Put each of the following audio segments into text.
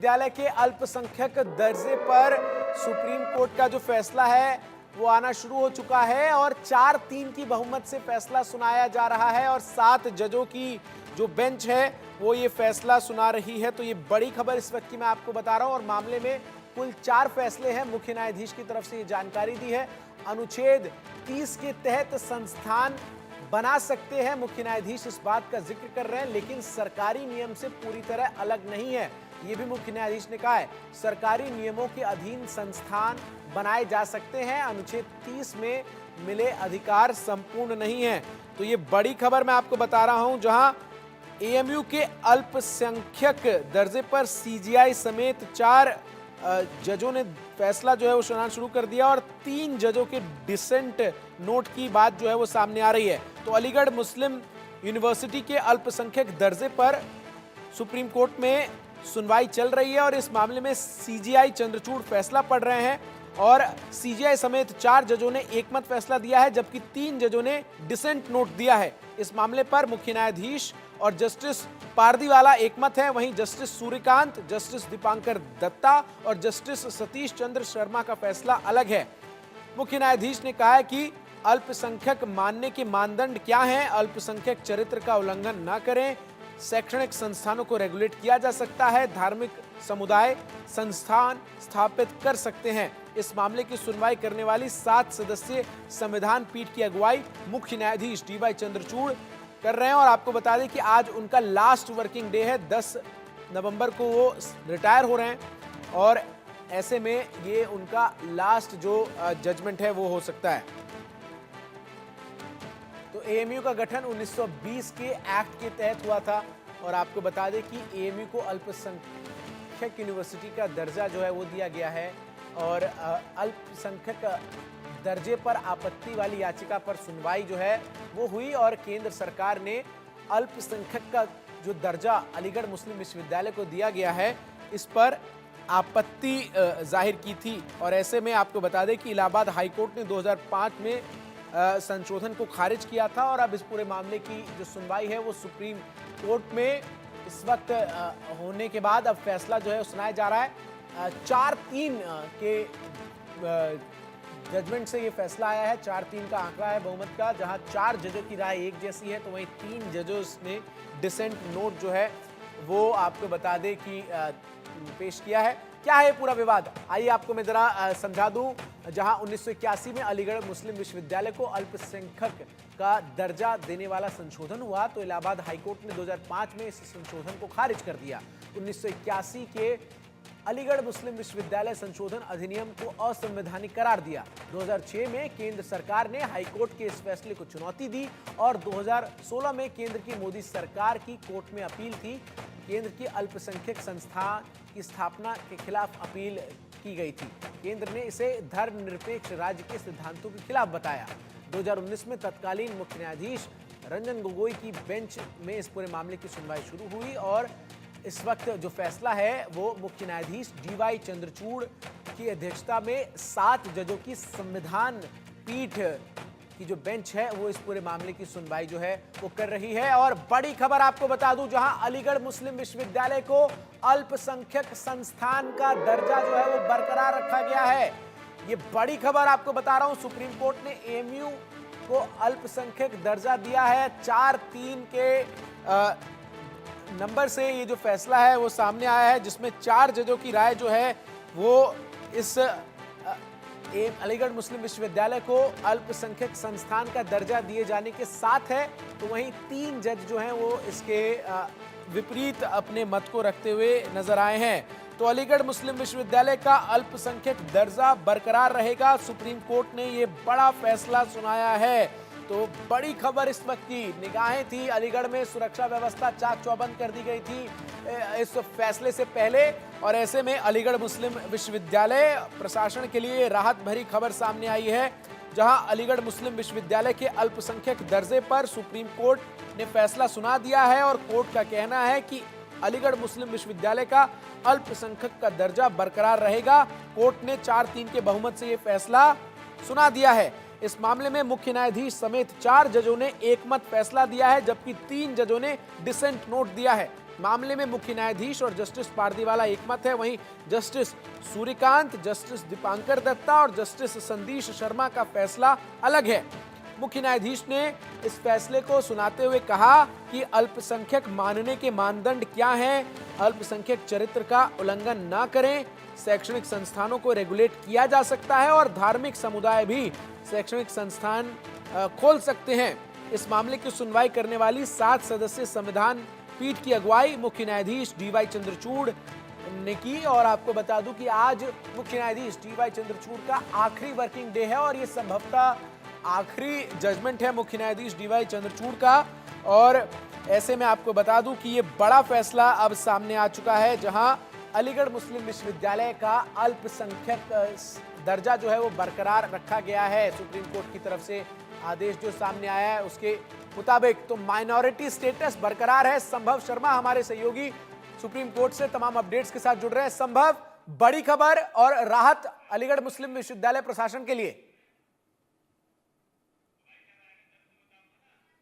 विद्यालय के अल्पसंख्यक दर्जे पर सुप्रीम कोर्ट का जो फैसला है वो आना शुरू हो चुका है और 4-3 की बहुमत से फैसला सुनाया जा रहा है और 7 जजों की जो बेंच है वो ये फैसला सुना रही है। तो ये बड़ी खबर इस वक्त की मैं आपको बता रहा हूं और मामले में कुल 4 फैसले हैं। मुख्य न्यायाधीश की तरफ से ये जानकारी दी है। अनुच्छेद 30 के तहत संस्थान बना सकते हैं, मुख्य न्यायाधीश इस बात का जिक्र कर रहे हैं, लेकिन सरकारी नियम से पूरी तरह अलग नहीं है। ये भी मुख्य न्यायाधीश ने कहा है सरकारी नियमों के अधीन संस्थान बनाए जा सकते हैं, अनुच्छेद 30 में मिले अधिकार संपूर्ण नहीं है। तो ये बड़ी खबर मैं आपको बता रहा हूं, जहां एएमयू के अल्पसंख्यक दर्जे पर सीजीआई समेत 4 जजों ने फैसला जो है वो सुनाना शुरू कर दिया और 3 जजों के डिसेंट नोट की बात जो है वो सामने आ रही है। तो अलीगढ़ मुस्लिम यूनिवर्सिटी के अल्पसंख्यक दर्जे पर सुप्रीम कोर्ट में सुनवाई चल रही है और इस मामले में सीजीआई चंद्रचूड़ फैसला पढ़ रहे हैं और सीजीआई समेत 4 जजों ने एकमत फैसला दिया है, जबकि 3 जजों ने डिसेंट नोट दिया है। इस मामले पर मुख्य न्यायाधीश और जस्टिस पारदीवाला एकमत है, वहीं जस्टिस सूर्यकांत, जस्टिस दीपांकर दत्ता और जस्टिस सतीश चंद्र शर्मा का फैसला अलग है। मुख्य न्यायाधीश ने कहा है कि अल्पसंख्यक मानने के मानदंड क्या हैं, अल्पसंख्यक चरित्र का उल्लंघन न करें, शैक्षणिक संस्थानों को रेगुलेट किया जा सकता है, धार्मिक समुदाय संस्थान स्थापित कर सकते हैं। इस मामले की सुनवाई करने वाली 7 सदस्यीय संविधान पीठ की अगुवाई मुख्य न्यायाधीश डीवाई चंद्रचूड़ कर रहे हैं और आपको बता दें कि आज उनका लास्ट वर्किंग डे है। 10 नवंबर को वो रिटायर हो रहे हैं और ऐसे में ये उनका लास्ट जो जजमेंट है वो हो सकता है। तो एएमयू का गठन 1920 के एक्ट के तहत हुआ था और आपको बता दें कि एएमयू को अल्पसंख्यक यूनिवर्सिटी का दर्जा जो है वो दिया गया है और अल्पसंख्यक दर्जे पर आपत्ति वाली याचिका पर सुनवाई जो है वो हुई और केंद्र सरकार ने अल्पसंख्यक का जो दर्जा अलीगढ़ मुस्लिम विश्वविद्यालय को दिया गया है इस पर आपत्ति जाहिर की थी। और ऐसे में आपको बता दें कि इलाहाबाद हाईकोर्ट ने 2005 में संशोधन को खारिज किया था और अब इस पूरे मामले की जो सुनवाई है वो सुप्रीम कोर्ट में इस वक्त होने के बाद अब फैसला जो है सुनाया जा रहा है। 4-3 के जजमेंट से ये फैसला आया है। 4-3 का आंकड़ा है बहुमत का, जहां 4 जजों की राय एक जैसी है तो वहीं 3 जजों ने डिसेंट नोट जो है वो आपको बता दें कि पेश किया है। क्या है पूरा विवाद, आइए आपको मैं जरा समझा दूं। जहां 1981 में अलीगढ़ मुस्लिम विश्वविद्यालय को अल्पसंख्यक का दर्जा देने वाला संशोधन हुआ तो इलाहाबाद हाईकोर्ट ने 2005 में इस संशोधन को खारिज कर दिया। 1981 के अलीगढ़ मुस्लिम विश्वविद्यालय संशोधन अधिनियम को असंवैधानिक करार दिया। 2006 में केंद्र सरकार ने हाईकोर्ट के इस फैसले को चुनौती दी और 2016 में केंद्र की मोदी सरकार की कोर्ट में अपील थी। केंद्र की अल्पसंख्यक संस्थान की स्थापना के खिलाफ अपील की गई थी। केंद्र ने इसे धर्मनिरपेक्ष राज्य के सिद्धांतों के खिलाफ बताया। 2019 में तत्कालीन मुख्य न्यायाधीश रंजन गोगोई की बेंच में इस पूरे मामले की सुनवाई शुरू हुई और इस वक्त जो फैसला है वो मुख्य न्यायाधीश डीवाई चंद्रचूड़ की अध्यक्षता में 7 जजों की संविधान पीठ की जो बेंच है वो इस पूरे मामले की सुनवाई जो है वो कर रही है। और बड़ी खबर आपको बता दूं, जहां अलीगढ़ मुस्लिम विश्वविद्यालय को अल्पसंख्यक संस्थान का दर्जा जो है वो बरकरार रखा गया है। ये बड़ी खबर आपको बता रहा हूं, सुप्रीम कोर्ट ने एएमयू को अल्पसंख्यक दर्जा दिया है। 4-3 के नंबर से ये जो फैसला है वो सामने आया है, जिसमें 4 जजों की राय जो है वो इस अलीगढ़ मुस्लिम विश्वविद्यालय को अल्पसंख्यक संस्थान का दर्जा दिए जाने के साथ है, तो वहीं 3 जज जो हैं वो इसके विपरीत अपने मत को रखते हुए नजर आए हैं। तो अलीगढ़ मुस्लिम विश्वविद्यालय का अल्पसंख्यक दर्जा बरकरार रहेगा। सुप्रीम कोर्ट ने ये बड़ा फैसला सुनाया है। तो बड़ी खबर इस वक्त की निगाहें थी, अलीगढ़ में सुरक्षा व्यवस्था चाक चौबंद कर दी गई थी इस फैसले से पहले और ऐसे में अलीगढ़ मुस्लिम विश्वविद्यालय प्रशासन के लिए राहत भरी खबर सामने आई है, जहां अलीगढ़ मुस्लिम विश्वविद्यालय के अल्पसंख्यक दर्जे पर सुप्रीम कोर्ट ने फैसला सुना दिया है और कोर्ट का कहना है कि अलीगढ़ मुस्लिम विश्वविद्यालय का अल्पसंख्यक का दर्जा बरकरार रहेगा। कोर्ट ने 4-3 के बहुमत से यह फैसला सुना दिया है। इस मामले में मुख्य न्यायाधीश समेत 4 जजों ने एकमत फैसला दिया है, जबकि 3 जजों ने डिसेंट नोट दिया है। मामले में मुख्य न्यायाधीश और जस्टिस पारदीवाला एकमत है। वहीं जस्टिस सूर्यकांत, जस्टिस दीपांकर दत्ता और जस्टिस संदीश शर्मा का फैसला अलग है। मुख्य न्यायाधीश ने इस फैसले को सुनाते हुए कहा कि अल्पसंख्यक मानने के मानदंड क्या हैं, अल्पसंख्यक चरित्र का उल्लंघन न करें, शैक्षणिक संस्थानों को रेगुलेट किया जा सकता है और धार्मिक समुदाय भी शैक्षणिक संस्थान खोल सकते हैं। इस मामले की सुनवाई करने वाली 7 सदस्यीय संविधान पीठ की अगुवाई मुख्य न्यायाधीश डीवाई चंद्रचूड़ ने की। और आपको बता दूं कि आज मुख्य न्यायाधीश डीवाई चंद्रचूड़ का आखिरी वर्किंग डे है और ये संभवतः आखिरी जजमेंट है मुख्य न्यायाधीश डीवाई चंद्रचूड़ का। और ऐसे में आपको बता दूं कि ये बड़ा फैसला अब सामने आ चुका है, जहां अलीगढ़ मुस्लिम विश्वविद्यालय का अल्पसंख्यक दर्जा जो है वो बरकरार रखा गया है। सुप्रीम कोर्ट की तरफ से आदेश जो सामने आया है उसके मुताबिक तो माइनॉरिटी स्टेटस बरकरार है। संभव शर्मा हमारे सहयोगी सुप्रीम कोर्ट से तमाम अपडेट्स के साथ जुड़ रहे हैं। संभव, बड़ी खबर और राहत अलीगढ़ मुस्लिम विश्वविद्यालय प्रशासन के लिए।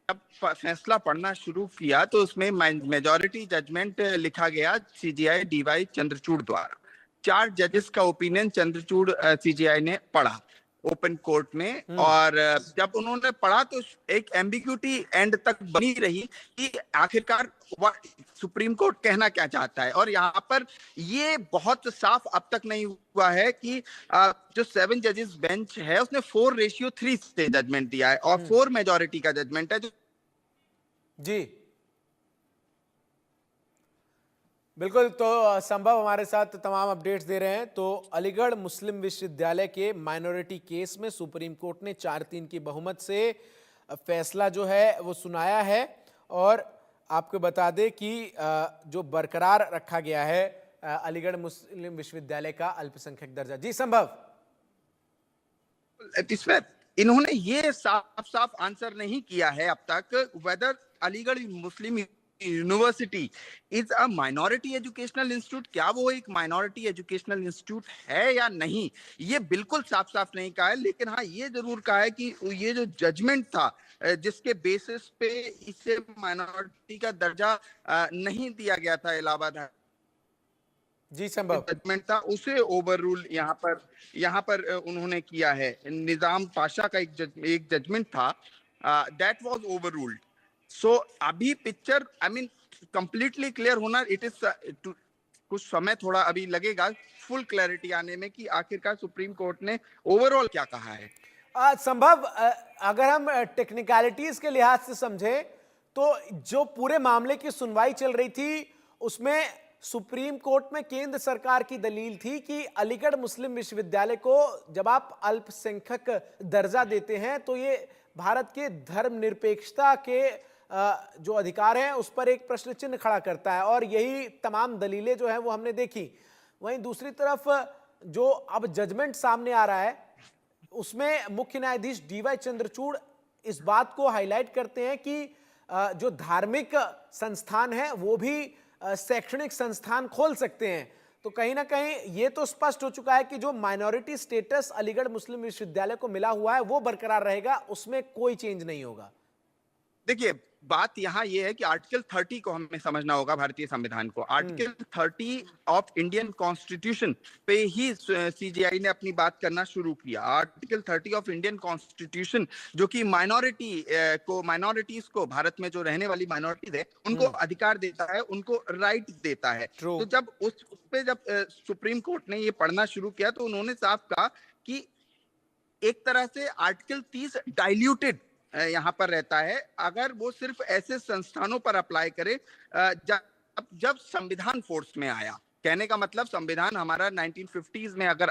जब फैसला पढ़ना शुरू किया तो उसमें मेजॉरिटी जजमेंट लिखा गया सीजीआई डीवाई चंद्रचूड़ द्वारा। 4 जजेस का ओपिनियन चंद्रचूड़ सीजीआई ने पढ़ा ओपन कोर्ट में, और जब उन्होंने पढ़ा तो एक एम्बिग्यूटी एंड तक बनी रही कि आखिरकार सुप्रीम कोर्ट कहना क्या चाहता है। और यहाँ पर ये बहुत साफ अब तक नहीं हुआ है कि जो 7 जजेस बेंच है उसने 4:3 से जजमेंट दिया है और 4 मेजॉरिटी का जजमेंट है। जी बिल्कुल, तो संभव हमारे साथ तमाम अपडेट्स दे रहे हैं। तो अलीगढ़ मुस्लिम विश्वविद्यालय के माइनॉरिटी केस में सुप्रीम कोर्ट ने 4-3 की बहुमत से फैसला जो है वो सुनाया है। और आपको बता दें कि जो बरकरार रखा गया है अलीगढ़ मुस्लिम विश्वविद्यालय का अल्पसंख्यक दर्जा। जी संभव, इसमें इन्होंने ये साफ साफ आंसर नहीं किया है अब तक whether Aligarh Muslim University is a minority educational institute. क्या वो एक माइनॉरिटी एजुकेशनल इंस्टीट्यूट है या नहीं, ये बिल्कुल साफ साफ नहीं कहा है। लेकिन हाँ, ये जरूर कहा है कि ये जो जजमेंट था जिसके बेसिस पे इसे माइनॉरिटी का दर्जा नहीं दिया गया था इलाहाबाद जी संभव, जजमेंट था, उसे ओवर रूल यहाँ पर उन्होंने किया है। निजाम पाशा का एक जजमेंट था, दैट वाज ओवर रूल्ड। सो अभी पिक्चर कंप्लीटली क्लियर होना, इट इज कुछ समय थोड़ा अभी लगेगा फुल क्लैरिटी आने में कि आखिरकार सुप्रीम कोर्ट ने ओवरऑल क्या कहा है। संभव, अगर हम टेक्निकलिटीज के लिहाज से समझें तो जो पूरे मामले की सुनवाई चल रही थी उसमें सुप्रीम कोर्ट में केंद्र सरकार की दलील थी कि अलीगढ़ मुस्लिम विश्वविद्यालय को जब आप अल्पसंख्यक दर्जा देते हैं तो ये भारत के धर्मनिरपेक्षता के जो अधिकार हैं उस पर एक प्रश्न चिन्ह खड़ा करता है। और यही तमाम दलीलें जो हैं वो हमने देखी। वहीं दूसरी तरफ जो अब जजमेंट सामने आ रहा है उसमें मुख्य न्यायाधीश डीवाई चंद्रचूड़ इस बात को हाईलाइट करते हैं कि जो धार्मिक संस्थान है वो भी शैक्षणिक संस्थान खोल सकते हैं। तो कहीं ना कहीं ये तो स्पष्ट हो चुका है कि जो माइनॉरिटी स्टेटस अलीगढ़ मुस्लिम विश्वविद्यालय को मिला हुआ है वो बरकरार रहेगा, उसमें कोई चेंज नहीं होगा। देखिए, बात यहां ये है कि आर्टिकल 30 को हमें समझना होगा, भारतीय संविधान को। आर्टिकल 30 ऑफ इंडियन कॉन्स्टिट्यूशन पे ही सीजीआई ने अपनी बात करना शुरू किया। आर्टिकल 30 ऑफ इंडियन कॉन्स्टिट्यूशन जो कि माइनॉरिटीज को भारत में जो रहने वाली माइनॉरिटीज है उनको अधिकार देता है, उनको राइट देता है। तो जब उस पे जब सुप्रीम कोर्ट ने ये पढ़ना शुरू किया तो उन्होंने साफ कहा कि एक तरह से आर्टिकल 30 डाइल्यूटेड यहां पर रहता है अगर वो सिर्फ ऐसे संस्थानों पर अप्लाई करे जब संविधान फोर्स में आया। कहने का मतलब संविधान हमारा 1950s में अगर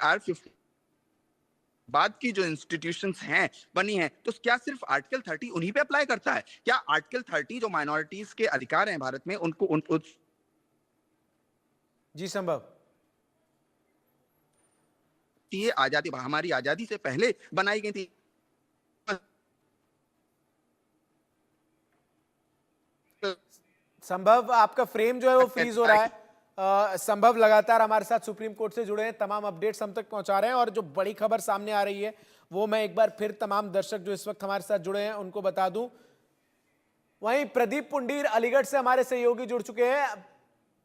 बाद की जो इंस्टीट्यूशंस हैं बनी हैं तो क्या सिर्फ आर्टिकल 30 उन्हीं पे अप्लाई करता है? क्या आर्टिकल 30 जो माइनॉरिटीज के अधिकार हैं भारत में उनको जी संभव, ये आजादी हमारी आजादी से पहले बनाई गई थी। संभव, आपका फ्रेम जो है वो फ्रीज हो रहा है। संभव लगातार हमारे साथ सुप्रीम कोर्ट से जुड़े हैं, तमाम अपडेट्स हम तक पहुंचा रहे हैं। और जो बड़ी खबर सामने आ रही है वो मैं एक बार फिर तमाम दर्शक जो इस वक्त हमारे साथ जुड़े हैं उनको बता दूं। वहीं प्रदीप पुंडीर अलीगढ़ से हमारे सहयोगी जुड़ चुके हैं।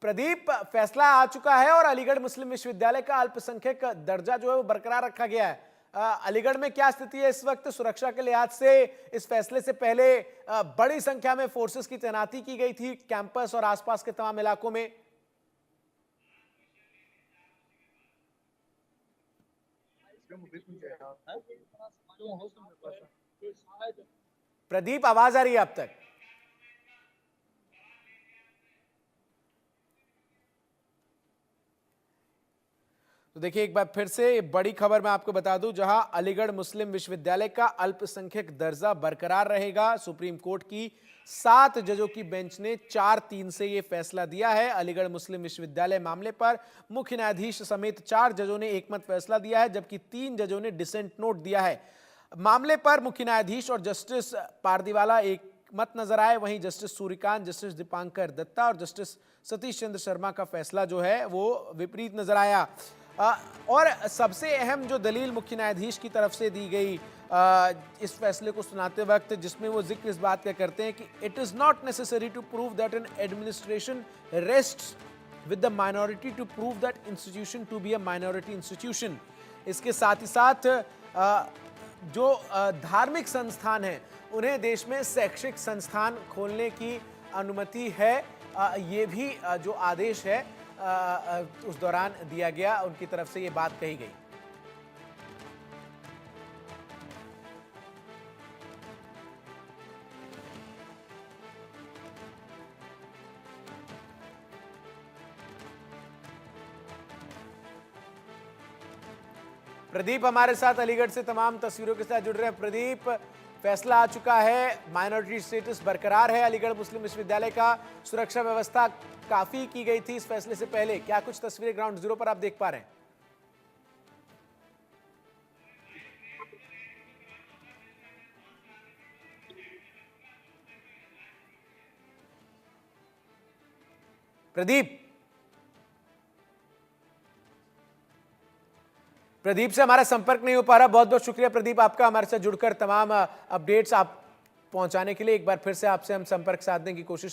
प्रदीप, फैसला आ चुका है और अलीगढ़ मुस्लिम विश्वविद्यालय का अल्पसंख्यक दर्जा जो है वो बरकरार रखा गया है। अलीगढ़ में क्या स्थिति है इस वक्त सुरक्षा के लिहाज से? इस फैसले से पहले बड़ी संख्या में फोर्सेस की तैनाती की गई थी कैंपस और आसपास के तमाम इलाकों में। प्रदीप, आवाज आ रही है अब तक? तो देखिए, एक बार फिर से बड़ी खबर मैं आपको बता दूं, जहां अलीगढ़ मुस्लिम विश्वविद्यालय का अल्पसंख्यक दर्जा बरकरार रहेगा। सुप्रीम कोर्ट की 7 जजों की बेंच ने 4-3 से यह फैसला दिया है। अलीगढ़ मुस्लिम विश्वविद्यालय मामले पर मुख्य न्यायाधीश समेत 4 जजों ने एकमत फैसला दिया है, जबकि 3 जजों ने डिसेंट नोट दिया है। मामले पर मुख्य न्यायाधीश और जस्टिस पारदीवाला एक मत नजर आए, वहीं जस्टिस सूर्यकांत, जस्टिस दीपांकर दत्ता और जस्टिस सतीश चंद्र शर्मा का फैसला जो है वो विपरीत नजर आया। और सबसे अहम जो दलील मुख्य न्यायाधीश की तरफ से दी गई इस फैसले को सुनाते वक्त, जिसमें वो जिक्र इस बात का करते हैं कि it is not necessary to prove that an administration rests with the minority to prove that institution to be a minority institution. इसके साथ ही साथ जो धार्मिक संस्थान हैं उन्हें देश में शैक्षिक संस्थान खोलने की अनुमति है। ये भी जो आदेश है उस दौरान दिया गया, उनकी तरफ से ये बात कही गई। प्रदीप हमारे साथ अलीगढ़ से तमाम तस्वीरों के साथ जुड़ रहे हैं। प्रदीप, फैसला आ चुका है, माइनॉरिटी स्टेटस बरकरार है अलीगढ़ मुस्लिम विश्वविद्यालय का। सुरक्षा व्यवस्था काफी की गई थी इस फैसले से पहले। क्या कुछ तस्वीरें ग्राउंड जीरो पर आप देख पा रहे हैं? प्रदीप से हमारा संपर्क नहीं हो पा रहा। बहुत बहुत शुक्रिया प्रदीप आपका हमारे साथ जुड़कर तमाम अपडेट्स आप पहुंचाने के लिए। एक बार फिर से आपसे हम संपर्क साधने की कोशिश